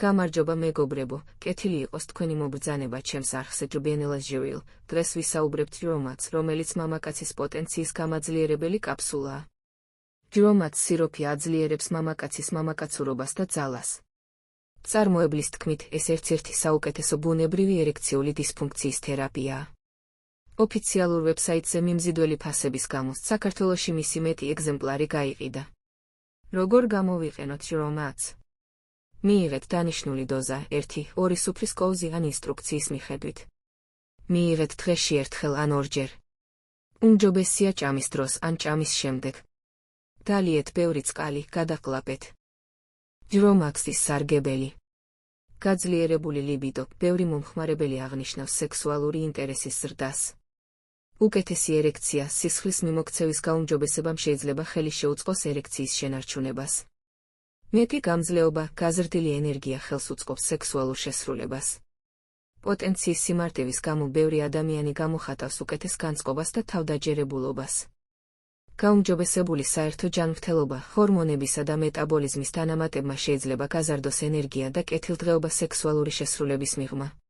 გამარჯობა მეგობრებო, კეთილი იყოს თქვენი მობრძანება ჩემს არხზე ჯობენელას ჟივილ. დღეს ვისაუბრებთ ჯრომატს, რომელიც მამაკაცის პოტენციის გამაძლიერებელი კაფსულაა. ჯრომატს სიროფი აძლიერებს მამაკაცის მამაკაცურობას და ძალას. წარმოებლის თქმით, ეს ერთ-ერთი საუკეთესო ბუნებრივი ერექციული დისფუნქციის თერაპიაა. ოფიციალურ ვებსაიტზე მიმზიდველი ფასების გამოსთ საქართველოში მისი მეტი ეგზემპლარი გაიყიდა. როგორ გამოვიყენოთ ჯრომატს? მიიღეთ დანიშნული დოზა 1-2 სუფრის კოვზი ან ინსტრუქციის მიხედვით. მიიღეთ დღეში ერთხელ ან ორჯერ. უმჯობესია ჭამის დროს ან ჭამის შემდეგ. დალიეთ ბევრი წყალი, გადაყლაპეთ. ჯრომატის სარგებელი. გაძლიერებული ლიბიდო, ბევრი მომხმარებელი აღნიშნავს სექსუალური ინტერესის ზრდას. უკეთესი ერექცია, სისხლის მიმოქცევის გაუმჯობესებამ შეიძლება ხელი შეუწყოს ერექციის შენარჩუნებას. მეტი გამძლეობა, გაზრდილი ენერგია ხელს უწყობს სექსუალურ შესრულებას. პოტენციის სიმარტივის გამო ბევრი ადამიანი გამოხატავს უკეთეს განწყობას და თავდაჯერებულობას. გაუმჯობესებული საერთო ჯანმრთელობა, ჰორმონებისა და მეტაბოლიზმის დანამატებმა შეიძლება გაზარდოს ენერგია და კეთილდღეობა სექსუალური შესრულების მიღმა.